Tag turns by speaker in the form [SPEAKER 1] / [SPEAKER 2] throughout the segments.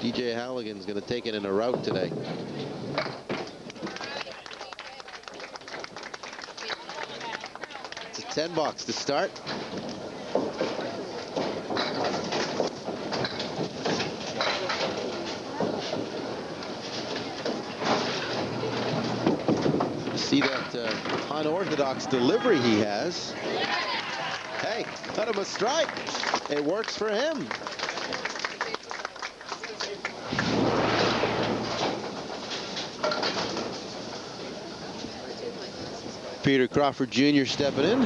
[SPEAKER 1] DJ Halligan's going to take it in a rout today. It's a 10 box to start. See that unorthodox delivery he has. Hey, cut him a strike. It works for him. Peter Crawford Jr. stepping in.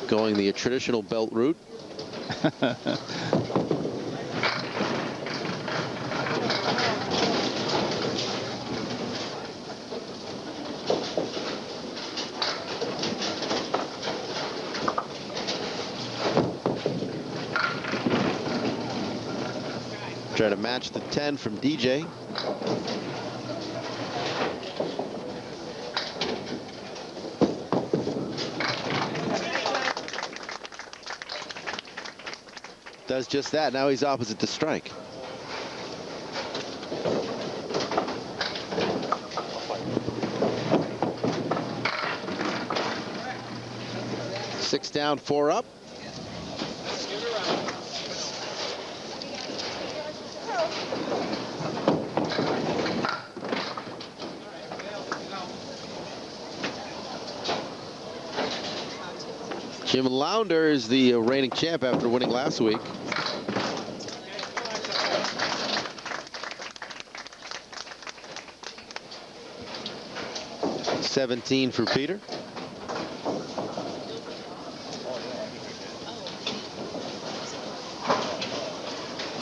[SPEAKER 1] Going the traditional belt route. Try to match the 10 from DJ. Does just that. Now he's opposite the strike. Six down, four up. Jim Lounder is the reigning champ after winning last week. $17 for Peter.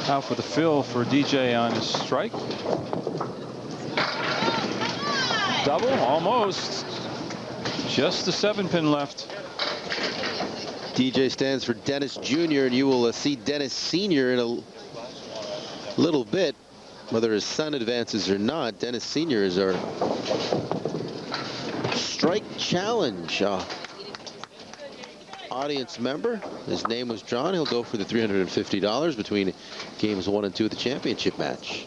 [SPEAKER 2] Now for the fill for DJ on his strike. Double, almost. Just the 7-pin left.
[SPEAKER 1] DJ stands for Dennis Jr., and you will see Dennis Sr. in a little bit. Whether his son advances or not, Dennis Sr. is our strike challenge audience member. His name was drawn. He'll go for the $350 between games 1 and 2 of the championship match.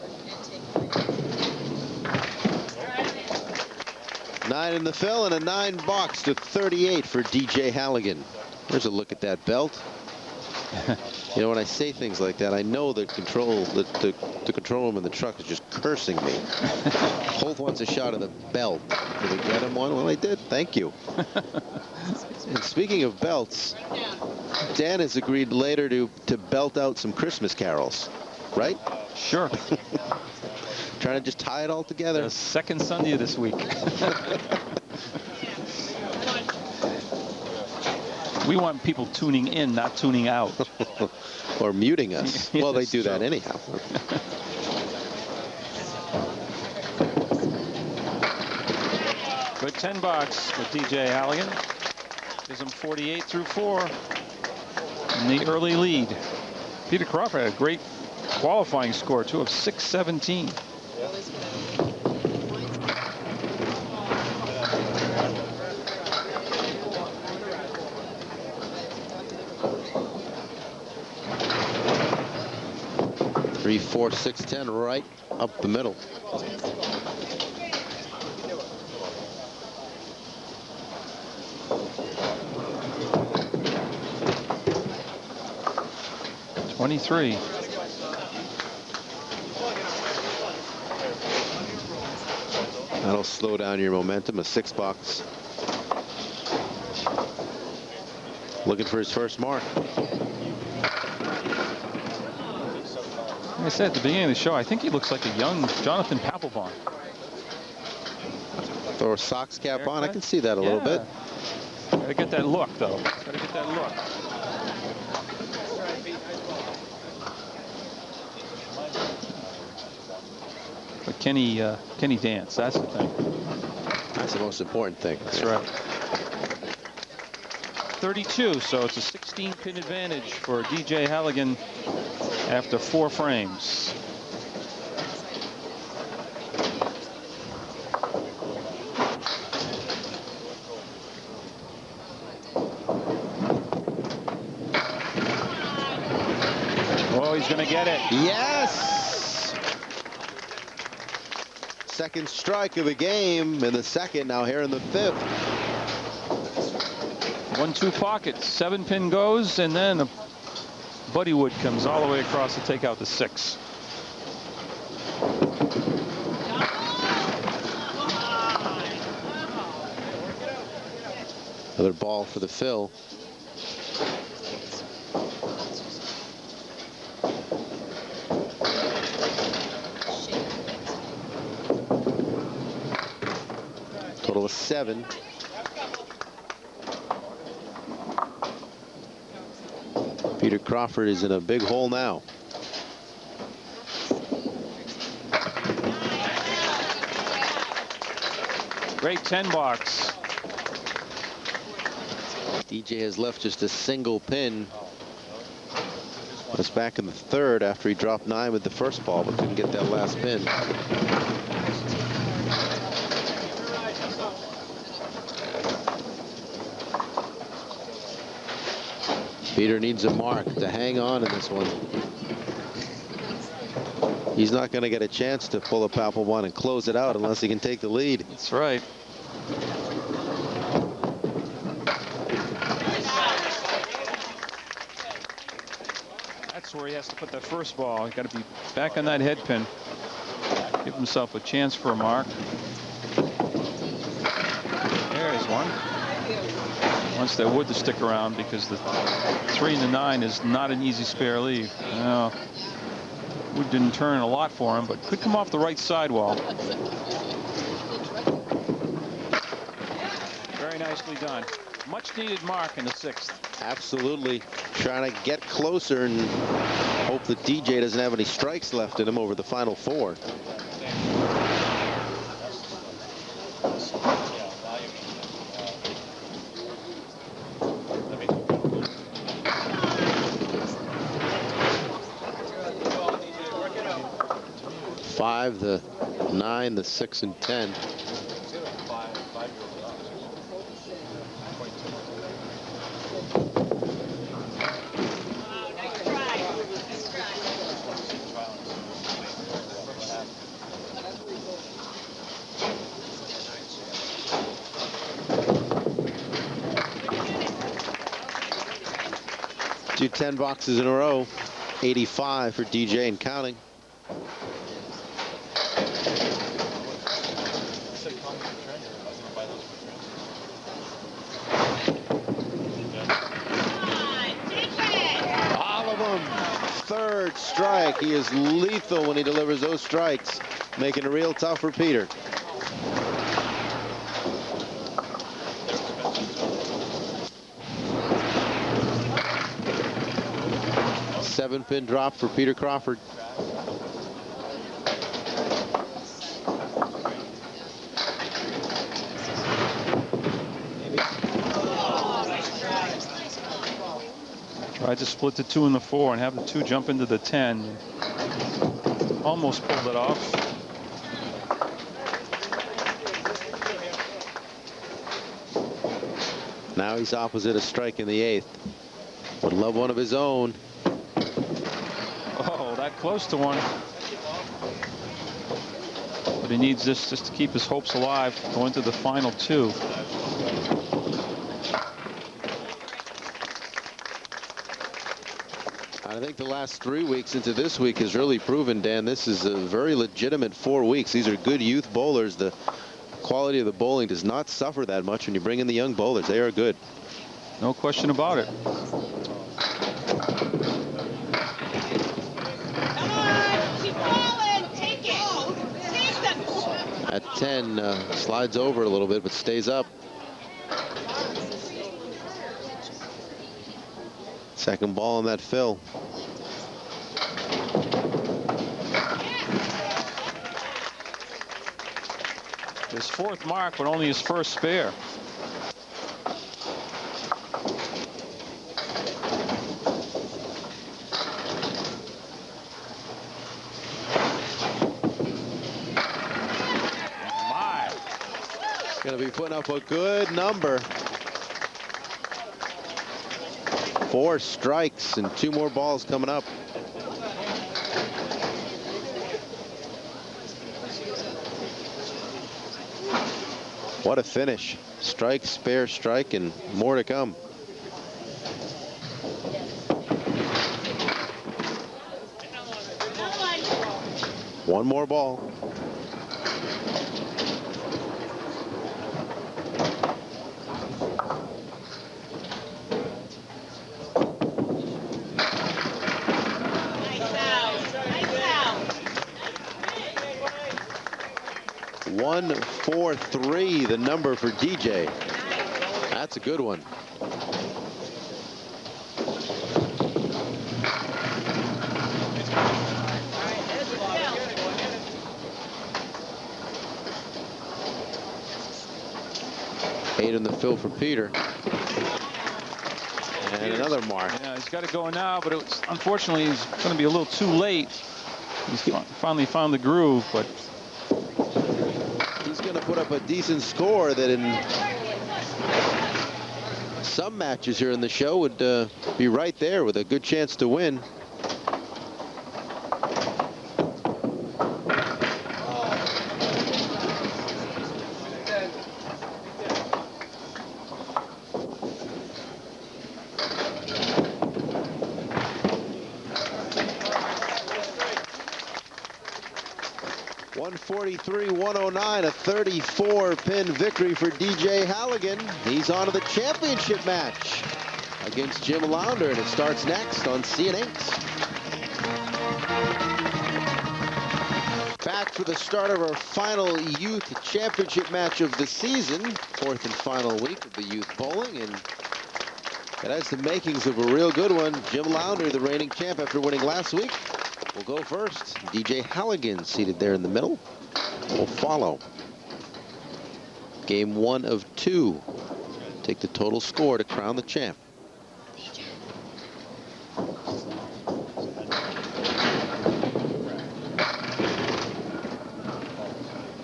[SPEAKER 1] 9 in the fill and a 9 box to 38 for DJ Halligan. There's a look at that belt. You know, when I say things like that, I know that the control room in the truck is just cursing me. Holt wants a shot of the belt. Did we get him one? Well, I did. Thank you. And speaking of belts, Dan has agreed later to belt out some Christmas carols, right?
[SPEAKER 2] Sure.
[SPEAKER 1] Trying to just tie it all together.
[SPEAKER 2] The second Sunday of this week. We want people tuning in, not tuning out.
[SPEAKER 1] Or muting us. Well, they do that anyhow.
[SPEAKER 2] Good 10 box for DJ Halligan. Gives him 48 through 4 in the early lead. Peter Crawford had a great qualifying score, too, of 617.
[SPEAKER 1] Three, 4, 6, 10, right up the middle.
[SPEAKER 2] $23.
[SPEAKER 1] That'll slow down your momentum. A 6 box. Looking for his first mark.
[SPEAKER 2] Like I said at the beginning of the show, I think he looks like a young Jonathan Papelbon.
[SPEAKER 1] Throw a Sox cap on. I can see that a little bit.
[SPEAKER 2] Gotta get that look, though. Gotta get that look. But can he dance? That's the thing.
[SPEAKER 1] That's the most important thing.
[SPEAKER 2] That's right. 32, so it's a 16-pin advantage for DJ Halligan after 4 frames. Oh, he's going to to get it.
[SPEAKER 1] Yes! Second strike of the game in the second, now here in the fifth.
[SPEAKER 2] 1-2 pocket. 7-pin goes, and then a Buddy Wood comes all the way across to take out the 6.
[SPEAKER 1] Another ball for the fill. Total of 7. Peter Crawford is in a big hole now.
[SPEAKER 2] Great 10 box.
[SPEAKER 1] DJ has left just a single pin. Was back in the third after he dropped 9 with the first ball, but couldn't get that last pin. Peter needs a mark to hang on in this one. He's not going to get a chance to pull a powerful one and close it out unless he can take the lead.
[SPEAKER 2] That's right. That's where he has to put that first ball. He's got to be back on that head pin. Give himself a chance for a mark. There's one. Wants that Wood to stick around because the 3 and the 9 is not an easy spare leave. No. Wood didn't turn a lot for him, but could come off the right sidewall. Very nicely done. Much needed mark in the 6th.
[SPEAKER 1] Absolutely. Trying to get closer and hope that DJ doesn't have any strikes left in him over the final 4. The 9, the 6, and 10. Do 10 boxes in a row. 85 for DJ and counting. Third strike. He is lethal when he delivers those strikes, making it real tough for Peter. Seven-pin drop for Peter Crawford.
[SPEAKER 2] Tried to split the 2 and the 4 and have the 2 jump into the 10. Almost pulled it off.
[SPEAKER 1] Now he's opposite a strike in the 8th. Would love one of his own.
[SPEAKER 2] Oh, that close to one. But he needs this just to keep his hopes alive going to the final 2.
[SPEAKER 1] I think the last 3 weeks into this week has really proven, Dan, this is a very legitimate 4 weeks. These are good youth bowlers. The quality of the bowling does not suffer that much when you bring in the young bowlers. They are good.
[SPEAKER 2] No question about it.
[SPEAKER 3] Come on, keep bowling, take it. Take them.
[SPEAKER 1] At 10, slides over a little bit, but stays up. Second ball on that fill.
[SPEAKER 2] His 4th mark, but only his 1st spare. My.
[SPEAKER 1] Going to be putting up a good number. 4 strikes and 2 more balls coming up. What a finish. Strike, spare, strike, and more to come. One more ball.
[SPEAKER 3] Nice out.
[SPEAKER 1] 1-4-3, the number for DJ. That's a good one. Eight in the fill for Peter. And another mark.
[SPEAKER 2] Yeah, he's got it going now, but it's, unfortunately, he's going to be a little too late. He's finally found the groove, but
[SPEAKER 1] he's going to put up a decent score that in some matches here in the show would be right there with a good chance to win. $143-109, a 34-pin victory for DJ Halligan. He's on to the championship match against Jim Lounder, and it starts next on CNN. Back for the start of our final youth championship match of the season, fourth and final week of the youth bowling, and it has the makings of a real good one. Jim Lounder, the reigning champ after winning last week, will go first. DJ Halligan seated there in the middle will follow. Game 1 of 2. Take the total score to crown the champ.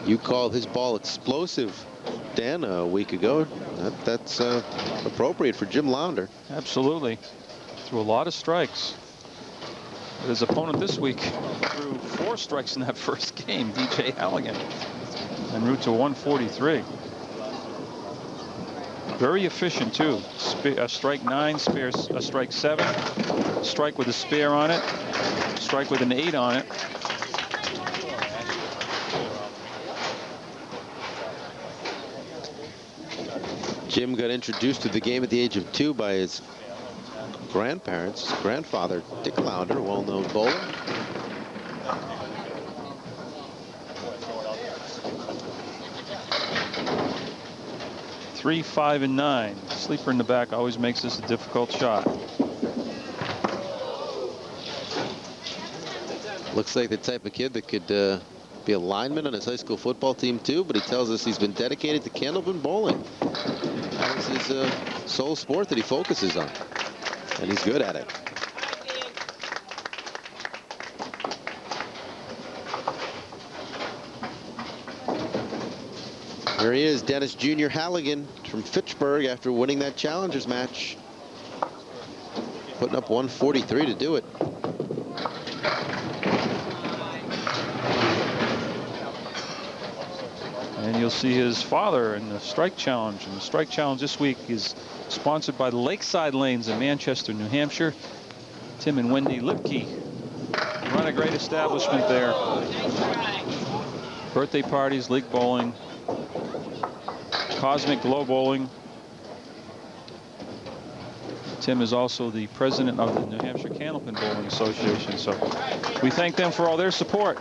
[SPEAKER 1] You called his ball explosive, Dan, a week ago. That's appropriate for Jim Lounder.
[SPEAKER 2] absolutely. Threw a lot of strikes. But his opponent this week threw 4 strikes in that first game, DJ Halligan, en route to 143. Very efficient, too. Strike 9, spares a strike 7, strike with a spare on it, strike with an 8 on it.
[SPEAKER 1] Jim got introduced to the game at the age of 2 by his grandparents. His grandfather, Dick Lounder, a well-known bowler.
[SPEAKER 2] Three, 5, and 9. Sleeper in the back always makes this a difficult shot.
[SPEAKER 1] Looks like the type of kid that could be a lineman on his high school football team too, but he tells us he's been dedicated to Candlepin bowling. That is his sole sport that he focuses on, and he's good at it. Here he is, Dennis Jr. Halligan from Fitchburg after winning that Challengers match. Putting up 143 to do it.
[SPEAKER 2] And you'll see his father in the strike challenge. And the strike challenge this week is sponsored by the Lakeside Lanes in Manchester, New Hampshire. Tim and Wendy Lipke run a great establishment there. Birthday parties, league bowling, Cosmic Glow Bowling. Tim is also the president of the New Hampshire Candlepin Bowling Association. So we thank them for all their support.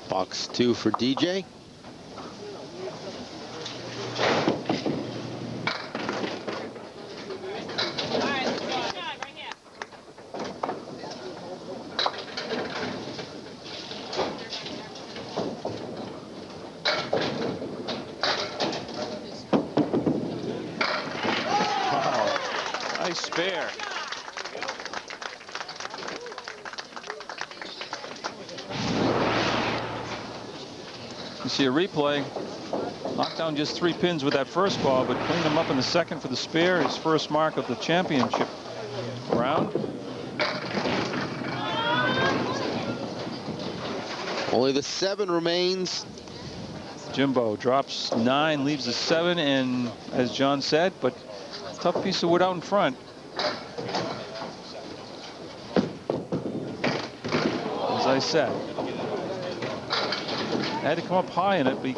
[SPEAKER 1] Box 2 for DJ.
[SPEAKER 2] Spare. You see a replay. Knocked down just 3 pins with that first ball, but cleaned them up in the second for the spare. His first mark of the championship round.
[SPEAKER 1] Only the 7 remains.
[SPEAKER 2] Jimbo drops 9, leaves the 7, and as John said, but tough piece of wood out in front. As I said, had to come up high in it, but he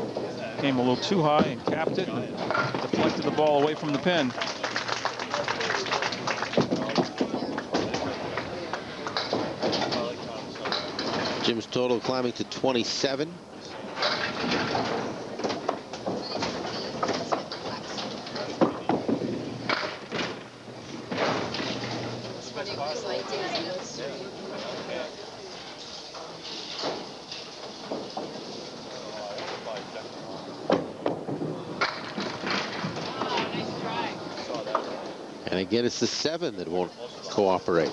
[SPEAKER 2] came a little too high and capped it and deflected the ball away from the pin.
[SPEAKER 1] Jim's total climbing to 27. And again, it's the 7 that won't cooperate.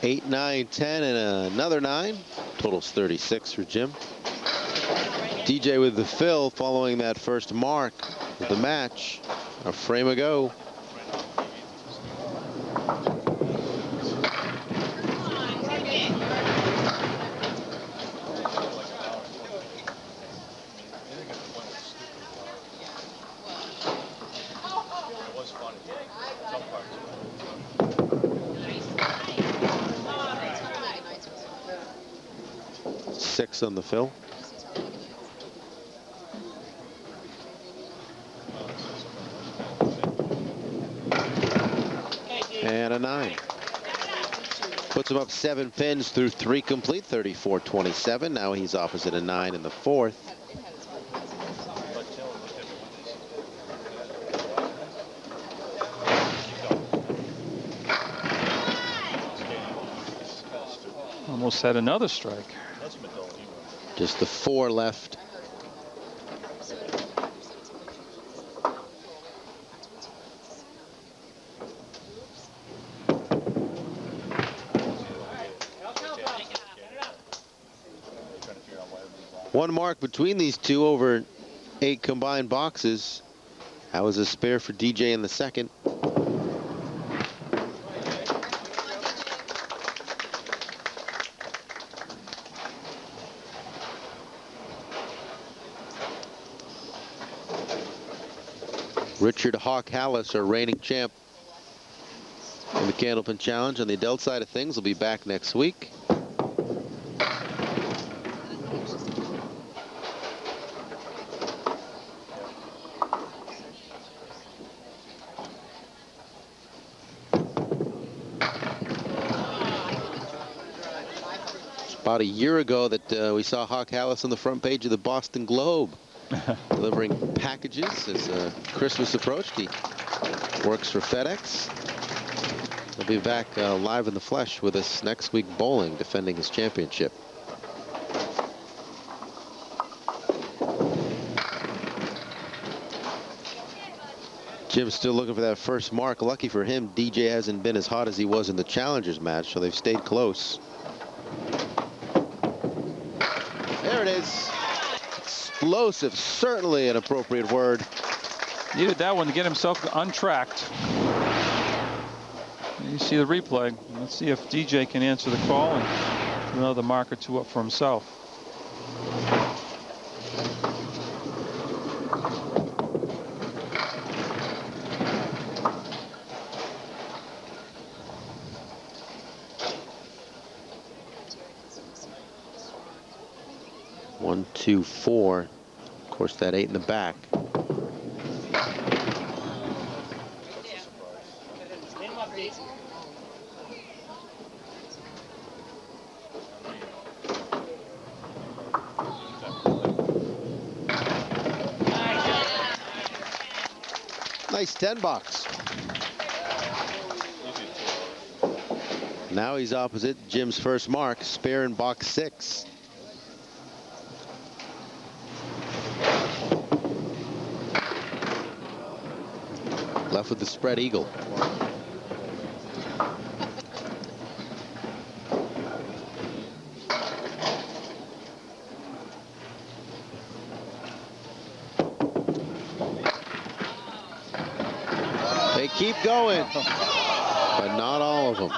[SPEAKER 1] Eight, 9, 10, and another 9. Totals 36 for Jim. DJ with the fill following that first mark of the match. A frame ago. Six on the fill. And a 9. Puts him up 7 pins through 3 complete, 34-27. Now he's opposite a 9 in the 4th.
[SPEAKER 2] Almost had another strike.
[SPEAKER 1] Just the 4 left. One mark between these two over 8 combined boxes. That was a spare for DJ in the 2nd. Richard Hawk Hallis, our reigning champ in the Candlepin Challenge. On the adult side of things, will be back next week. About a year ago that we saw Hawk Hallis on the front page of the Boston Globe, delivering packages as Christmas approached. He works for FedEx. He'll be back live in the flesh with us next week bowling, defending his championship. Jim's still looking for that first mark. Lucky for him, DJ hasn't been as hot as he was in the Challengers match, so they've stayed close. There it is. Explosive, certainly an appropriate word.
[SPEAKER 2] Needed that one to get himself untracked. You see the replay. Let's see if DJ can answer the call and put another mark or 2 up for himself.
[SPEAKER 1] One, 2, 4. Of course, that 8 in the back. Nice 10 box. Now he's opposite Jim's first mark, spare in box 6. Left with the spread eagle. keep going, but not all of them.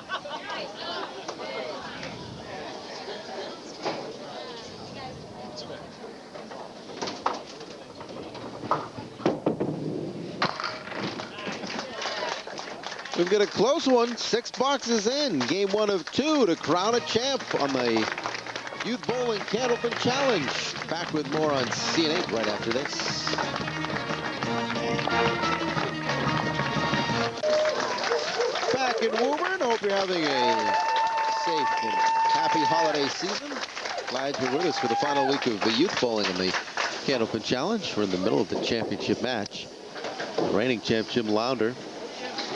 [SPEAKER 1] We've got a close one, 6 boxes in. Game 1 of 2 to crown a champ on the Youth Bowling Candlepin Challenge. Back with more on CN8 right after this. Back in Woburn. Hope you're having a safe and happy holiday season. Glad you're with us for the final week of the Youth Bowling on the Candlepin Challenge. We're in the middle of the championship match. The reigning champ Jim Lounder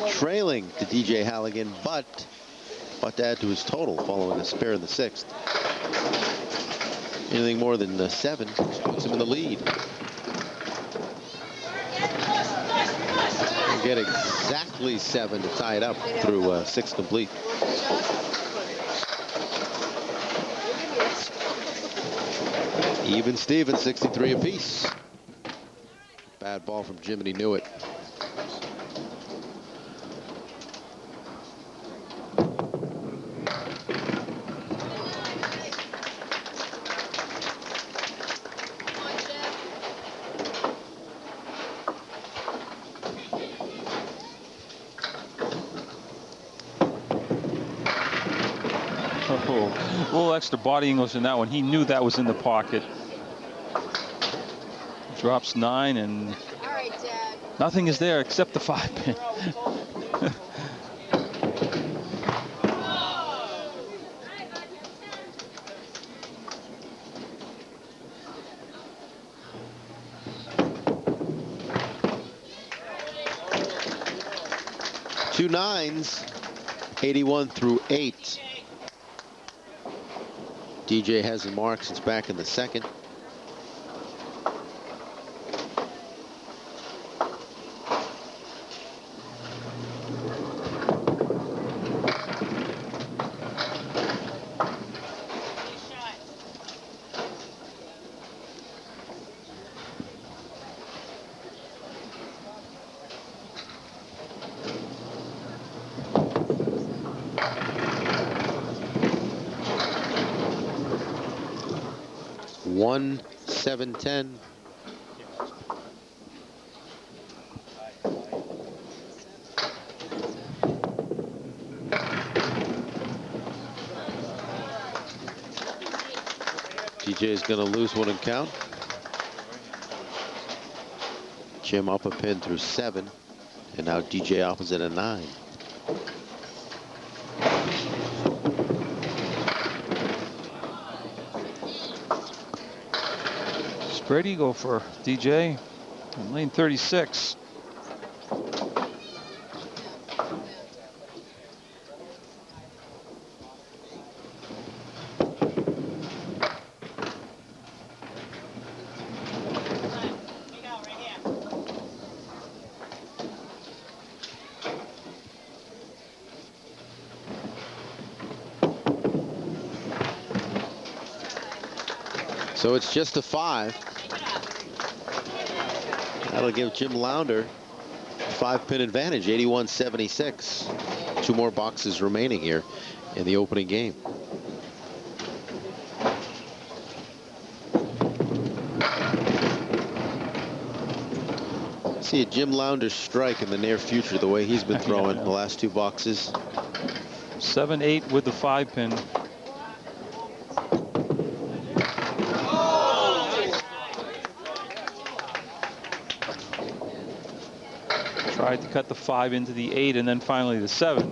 [SPEAKER 1] trailing to DJ Halligan, but to add to his total following a spare in the 6th. Anything more than 7 puts him in the lead. He'll get exactly 7 to tie it up through 6 complete. Even Steven, 63 apiece. Bad ball from Jim, and he knew it.
[SPEAKER 2] A little extra body English in that one. He knew that was in the pocket. Drops 9, and nothing is there except the 5-pin.
[SPEAKER 1] Two 9s, 81 through 8. DJ hasn't marked since back in the 2nd. One 7-10. DJ is going to lose one and count. Jim up a pin through 7, and now DJ opposite a 9.
[SPEAKER 2] Spread eagle for DJ in lane 36.
[SPEAKER 1] So it's just a 5. That'll give Jim Lounder a 5-pin advantage, 81-76. 2 more boxes remaining here in the opening game. See a Jim Lounder strike in the near future, the way he's been throwing the last 2 boxes.
[SPEAKER 2] 7-8 with the 5-pin. Tried to cut the 5 into the 8 and then finally the 7.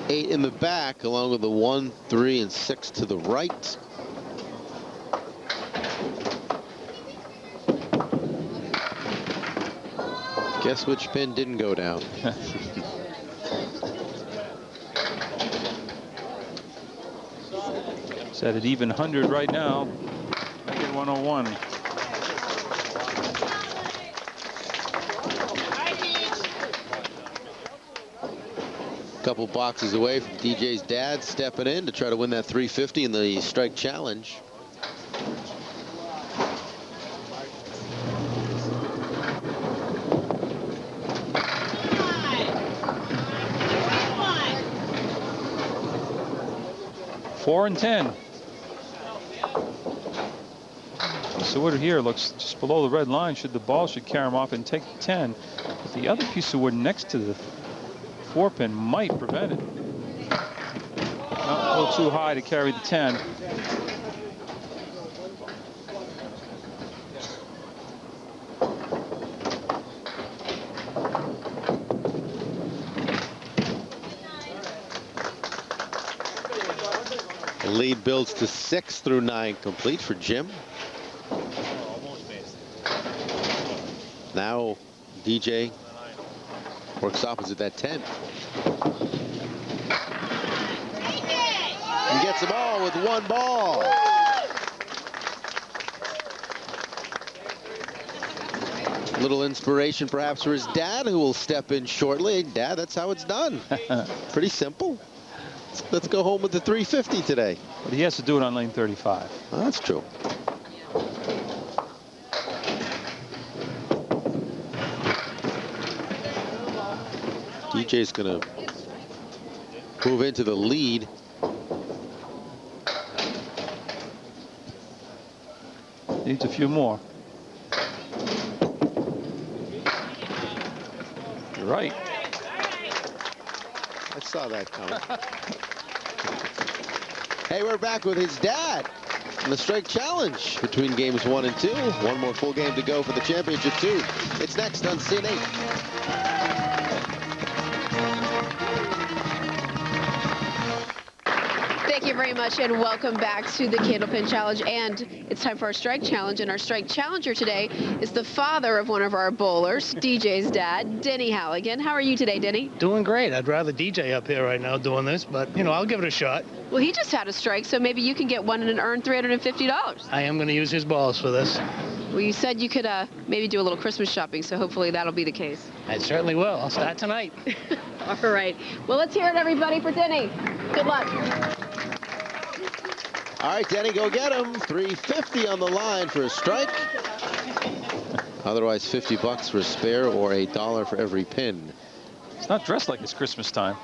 [SPEAKER 1] Eight in the back, along with the 1, 3, and 6 to the right. Guess which pin didn't go down?
[SPEAKER 2] Set at even 100 right now. Make it 101.
[SPEAKER 1] Couple boxes away from DJ's dad stepping in to try to win that 350 in the strike challenge.
[SPEAKER 2] Four and 10. So wood here looks just below the red line. The ball should carry him off and take the 10. But the other piece of wood next to the 4-pin might prevent it. Not a little too high to carry the 10.
[SPEAKER 1] The lead builds to 6 through 9 complete for Jim. Now DJ works opposite that 10. He gets them all with one ball. Little inspiration perhaps for his dad, who will step in shortly. Dad, that's how it's done. Pretty simple. Let's go home with the 350 today.
[SPEAKER 2] But he has to do it on lane 35.
[SPEAKER 1] Well, that's true. DJ's going to move into the lead.
[SPEAKER 2] Needs a few more. You're right.
[SPEAKER 1] I saw that coming. Hey, we're back with his dad in the strike challenge between games 1 and 2. One more full game to go for the championship 2. It's next on CN8.
[SPEAKER 4] Thank you very much, and welcome back to the Candlepin Challenge. And it's time for our strike challenge. And our strike challenger today is the father of one of our bowlers, DJ's dad, Denny Halligan. How are you today, Denny?
[SPEAKER 5] Doing great. I'd rather DJ up here right now doing this, but, you know, I'll give it a shot.
[SPEAKER 4] Well, he just had a strike, so maybe you can get one and earn $350.
[SPEAKER 5] I am going to use his balls for this.
[SPEAKER 4] Well, you said you could maybe do a little Christmas shopping, so hopefully that'll be the case.
[SPEAKER 5] I certainly will. I'll start tonight.
[SPEAKER 4] All right. Well, let's hear it, everybody, for Denny. Good luck.
[SPEAKER 1] All right, Denny, go get him. 350 on the line for a strike. Otherwise, 50 bucks for a spare or $1 for every pin.
[SPEAKER 2] It's not dressed like it's Christmas time.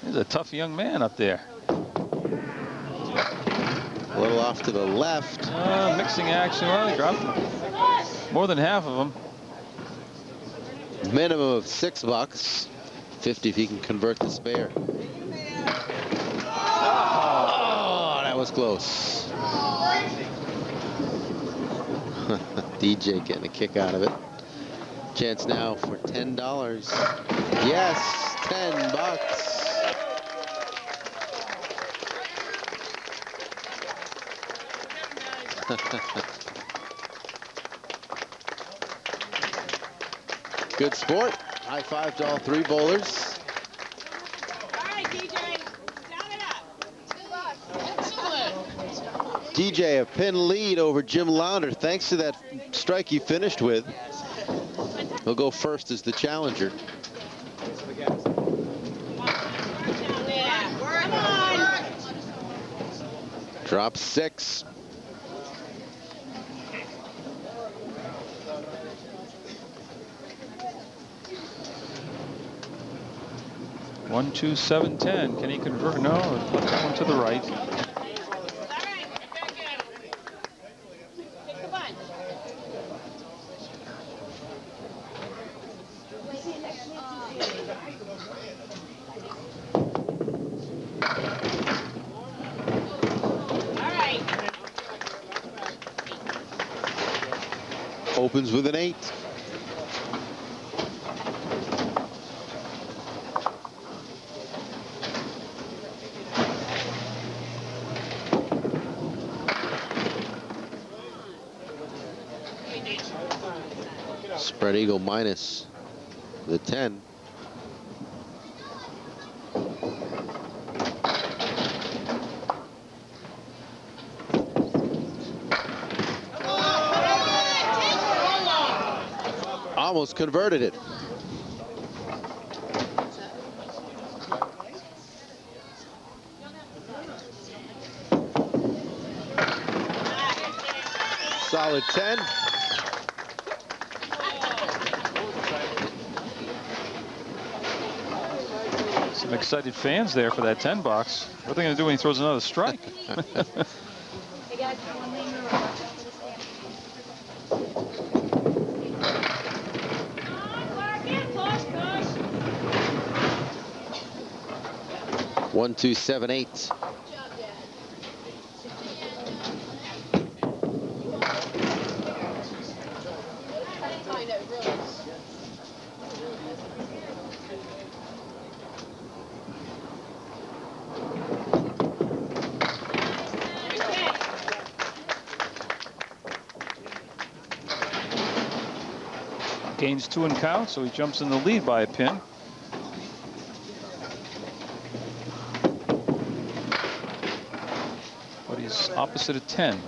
[SPEAKER 2] He's a tough young man up there.
[SPEAKER 1] A little off to the left.
[SPEAKER 2] Mixing action. Well, he dropped more than half of them.
[SPEAKER 1] Minimum of $6. 50 if he can convert the spare. Oh, that was close. DJ getting a kick out of it. Chance now for $10. Yes, $10. Good sport. High five to all three bowlers.
[SPEAKER 3] All right, DJ, down it up.
[SPEAKER 1] DJ, a pin lead over Jim Lounder thanks to that strike he finished with. He'll go first as the challenger.
[SPEAKER 3] Come on.
[SPEAKER 1] Drop 6.
[SPEAKER 2] One, 2, 7, 10. Can he convert? No, put that one to the right.
[SPEAKER 3] All right. Kick the butt. All right.
[SPEAKER 1] Opens with an 8. Spread eagle minus the 10. Almost converted it. solid 10.
[SPEAKER 2] Some excited fans there for that 10 box. What are they going to do when he throws another strike?
[SPEAKER 1] One, 2, 7, 8.
[SPEAKER 2] Gains 2 and count, so he jumps in the lead by a pin. But he's opposite of 10.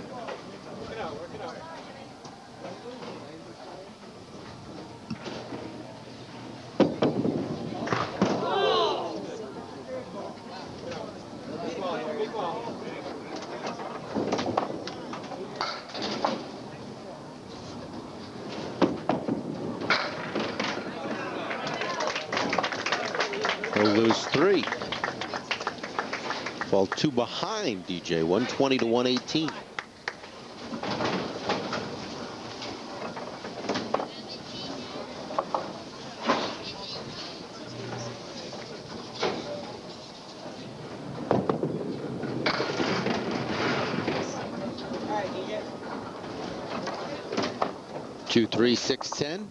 [SPEAKER 1] He'll lose 3. Fall 2 behind DJ, 120 to 118. Two, 3, 6, 10.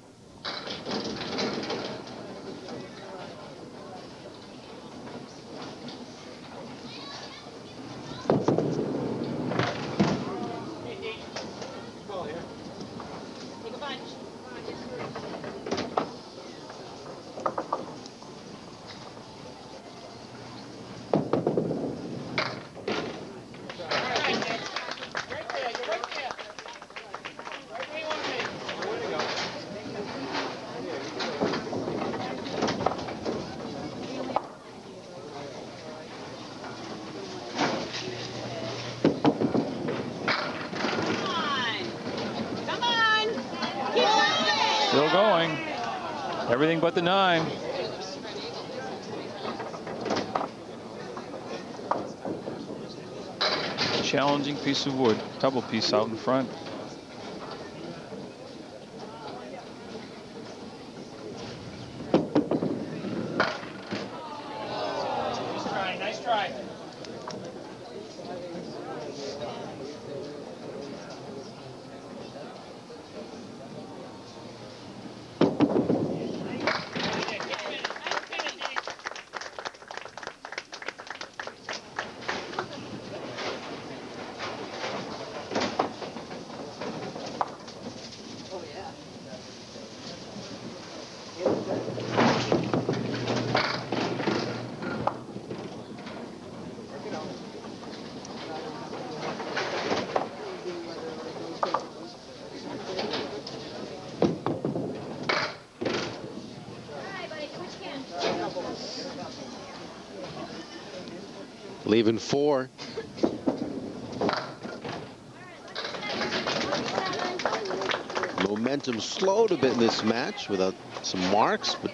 [SPEAKER 2] Still going. Everything but the 9. Challenging piece of wood. Double piece out in front.
[SPEAKER 3] Nice try.
[SPEAKER 1] Leaving 4. Momentum slowed a bit in this match without some marks, but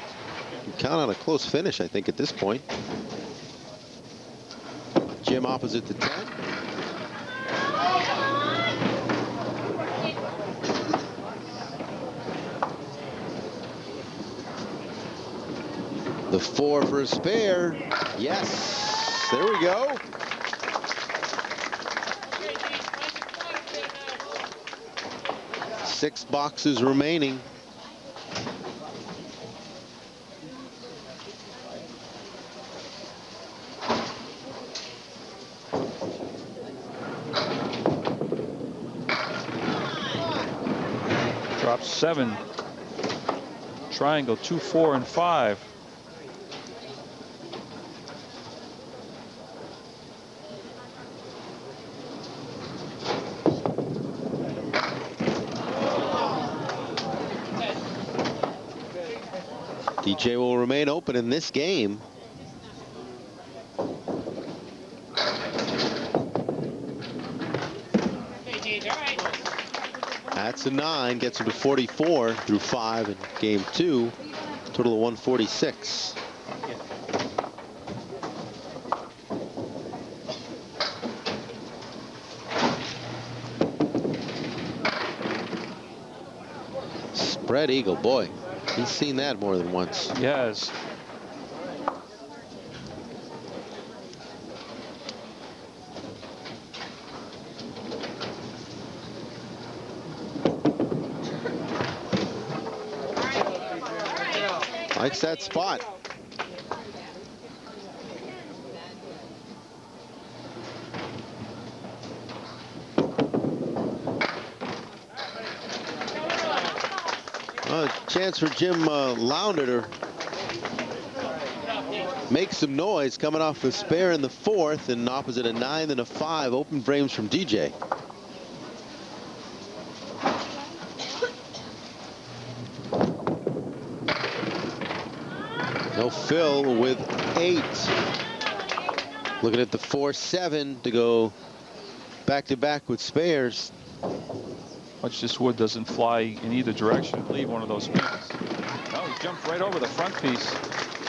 [SPEAKER 1] you count on a close finish, I think, at this point. Jim opposite the 10. The 4 for a spare. Yes. There we go. Six boxes remaining.
[SPEAKER 2] Drop 7. Triangle 2, 4, and 5.
[SPEAKER 1] DJ will remain open in this game. That's a 9, gets him to 44 through 5 in game 2. Total of 146. Spread eagle, boy, he's seen that more than once.
[SPEAKER 2] Yes.
[SPEAKER 1] Likes that spot. A chance for Jim Lounder to make some noise coming off the spare in the 4th, and opposite a 9 and a 5. Open frames from DJ. No Phil with 8. Looking at the 4-7 to go back-to-back with spares.
[SPEAKER 2] Watch this wood doesn't fly in either direction. Leave one of those pins. Oh, he jumped right over the front piece.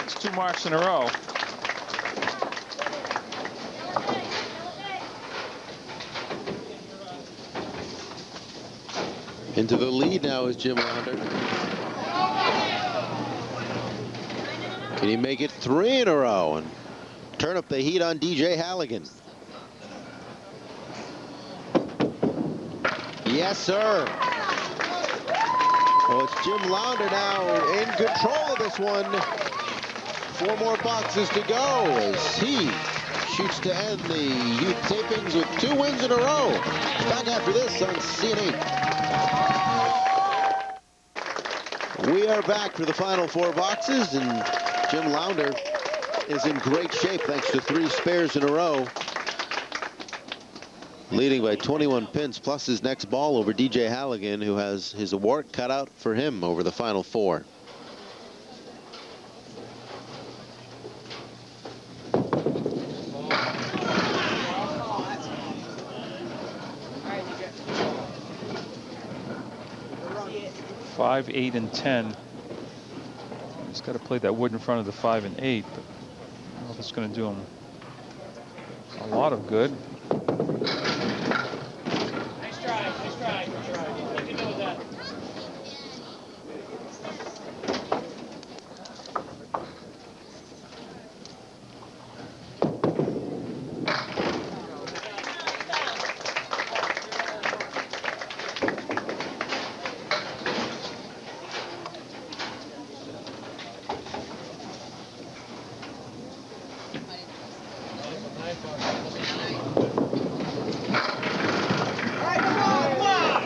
[SPEAKER 2] It's 2 marks in a row.
[SPEAKER 1] Into the lead now is Jim Lounder. Can he make it 3 in a row and turn up the heat on DJ Halligan? Yes, sir. Well, it's Jim Lounder now in control of this one. 4 more boxes to go as he shoots to end the youth tapings with 2 wins in a row. Back after this on CNA. We are back for the final 4 boxes, and Jim Lounder is in great shape thanks to 3 spares in a row. Leading by 21 pins plus his next ball over DJ Halligan, who has his award cut out for him over the final 4.
[SPEAKER 2] Five, 8, and 10. He's got to play that wood in front of the 5 and 8, but I don't know if it's going to do him a lot of good.
[SPEAKER 3] Nice try. Nice try. You can do that.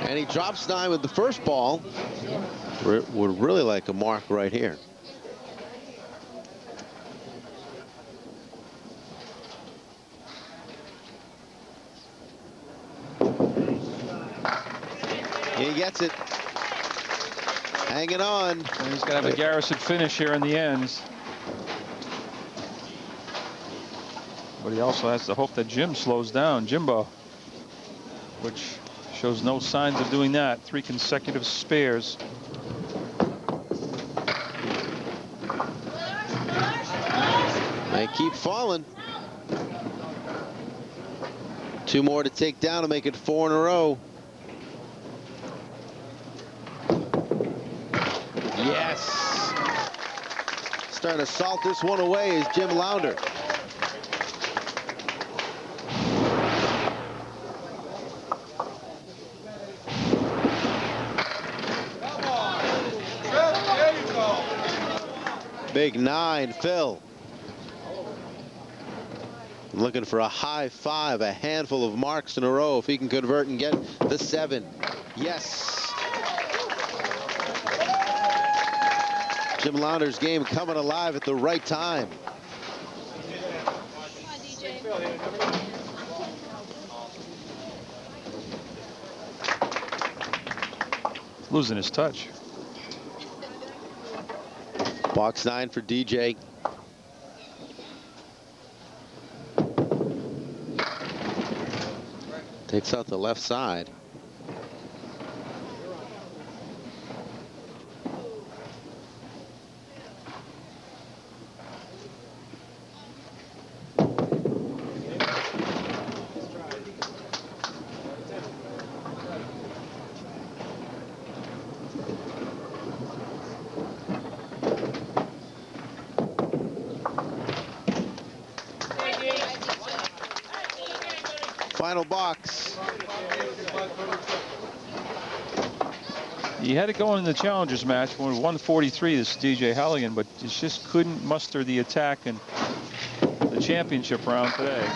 [SPEAKER 1] And he drops 9 with the first ball. Would really like a mark right here. He gets it. Hanging on.
[SPEAKER 2] And he's got to have a Garrison finish here in the end. But he also has to hope that Jim slows down, Jimbo, which shows no signs of doing that. 3 consecutive spares.
[SPEAKER 1] They keep falling. 2 more to take down to make it 4 in a row. Yes. Starting to salt this one away is Jim Lounder. Big 9, Phil. Looking for a high 5, a handful of marks in a row if he can convert and get the 7. Yes. Jim Lounder's game coming alive at the right time.
[SPEAKER 2] Losing his touch.
[SPEAKER 1] Box 9 for DJ. Takes out the left side. final box.
[SPEAKER 2] He had it going in the challengers match when 143, this DJ Halligan, but just couldn't muster the attack in the championship round today.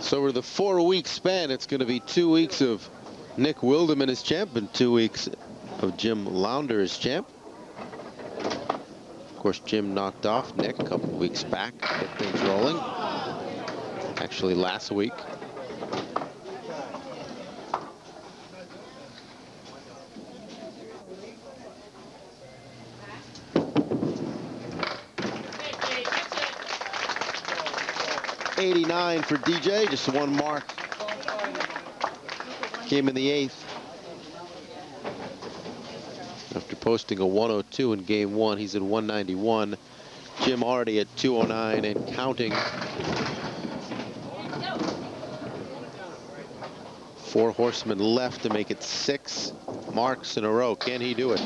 [SPEAKER 1] So over the 4-week span, it's going to be 2 weeks of Nick Wilderman as champ and 2 weeks of Jim Lounder as champ. Of course, Jim knocked off Nick a couple of weeks back, get things rolling. Actually, last week. .89 for DJ, just one mark. Came in the 8th. After posting a 102 in game 1, he's at 191. Jim already at 209 and counting. 4 horsemen left to make it 6 marks in a row. Can he do it?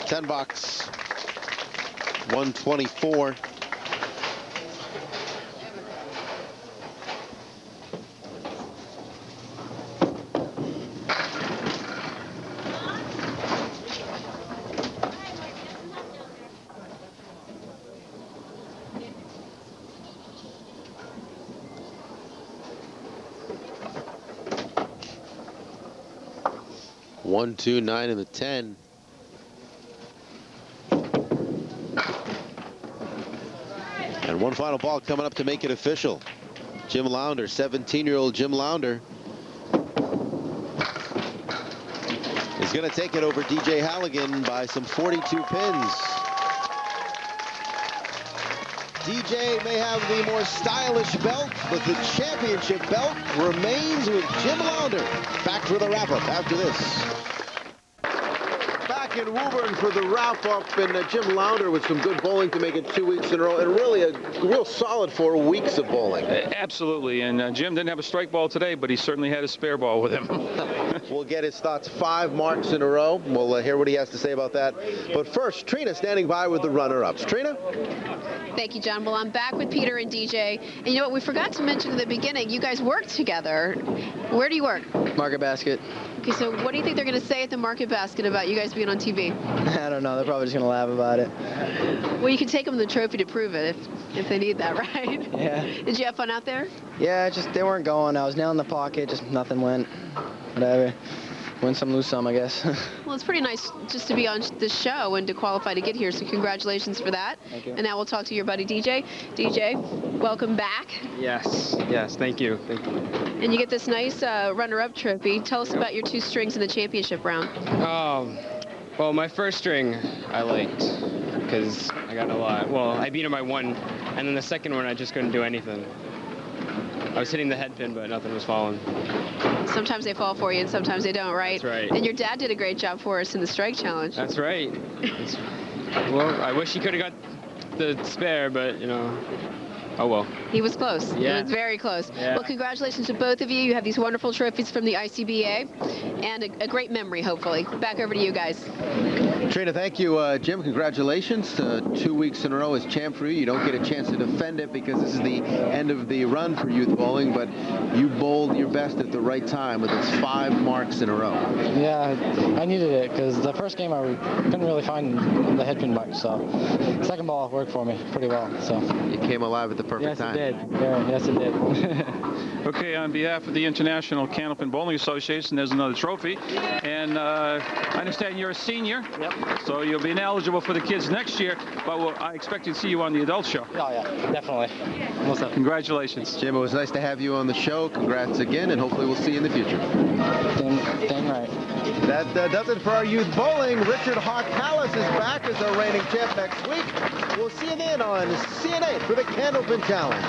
[SPEAKER 1] $10. 124. One, 2, 9, and the 10. And one final ball coming up to make it official. Jim Lounder, 17-year-old Jim Lounder, is going to take it over DJ Halligan by some 42 pins. DJ may have the more stylish belt, but the championship belt remains with Jim Lounder. Back for the wrap-up after this. Back in Woburn for the wrap-up, and Jim Lounder with some good bowling to make it 2 weeks in a row, and really a real solid 4 weeks of bowling.
[SPEAKER 2] Absolutely, and Jim didn't have a strike ball today, but he certainly had a spare ball with him.
[SPEAKER 1] We'll get his thoughts. 5 marks in a row. We'll hear what he has to say about that. But first, Trina standing by with the runner-ups. Trina?
[SPEAKER 4] Thank you, John. Well, I'm back with Peter and DJ. And you know what? We forgot to mention at the beginning, you guys work together. Where do you work?
[SPEAKER 6] Market Basket.
[SPEAKER 4] Okay, so what do you think they're going to say at the Market Basket about you guys being on TV?
[SPEAKER 6] I don't know. They're probably just going to laugh about it.
[SPEAKER 4] Well, you can take them the trophy to prove it if they need that, right?
[SPEAKER 6] Yeah.
[SPEAKER 4] Did you have fun out there?
[SPEAKER 6] Yeah, just they weren't going. I was nailing the pocket. Just nothing went. Whatever. Win some, lose some, I guess.
[SPEAKER 4] Well, it's pretty nice just to be on the show and to qualify to get here, so congratulations for that.
[SPEAKER 6] Thank you.
[SPEAKER 4] And now we'll talk to your buddy DJ. DJ, welcome back.
[SPEAKER 7] Yes, thank you.
[SPEAKER 4] And you get this nice runner-up trophy. Tell us about your 2 strings in the championship round.
[SPEAKER 7] Well, my first string I liked because I got a lot. Well, I beat him by 1, and then the second one I just couldn't do anything. I was hitting the head pin, but nothing was falling.
[SPEAKER 4] Sometimes they fall for you, and sometimes they don't, right?
[SPEAKER 7] That's right.
[SPEAKER 4] And your dad did a great job for us in the strike challenge.
[SPEAKER 7] That's right. Well, I wish he could have got the spare, but, you know, oh well.
[SPEAKER 4] He was close.
[SPEAKER 7] Yeah.
[SPEAKER 4] He was very close.
[SPEAKER 7] Yeah.
[SPEAKER 4] Well, congratulations to both of you. You have these wonderful trophies from the ICBA and a great memory, hopefully. Back over to you guys.
[SPEAKER 1] Trina, thank you. Jim, congratulations. 2 weeks in a row as champ for you. You don't get a chance to defend it because this is the end of the run for youth bowling, but you bowled your best at the right time with its 5 marks in a row.
[SPEAKER 8] Yeah, I needed it because the first game I couldn't really find the head pin mark, so second ball worked for me pretty well. So
[SPEAKER 1] You came alive at the perfect time.
[SPEAKER 8] Yes, it did. Yeah, yes, it did.
[SPEAKER 2] Okay, on behalf of the International Candlepin Bowling Association, there's another trophy. And I understand you're a senior.
[SPEAKER 8] Yep.
[SPEAKER 2] So you'll be ineligible for the kids next year, but I expect to see you on the adult show.
[SPEAKER 8] Oh, yeah, definitely. Most definitely.
[SPEAKER 2] Congratulations.
[SPEAKER 1] Jim, it was nice to have you on the show. Congrats again, and hopefully we'll see you in the future.
[SPEAKER 8] Dang right.
[SPEAKER 1] That does it for our youth bowling. Richard Hawk Callis is back as our reigning champ next week. We'll see you then on CN8 for the Candlepin Challenge.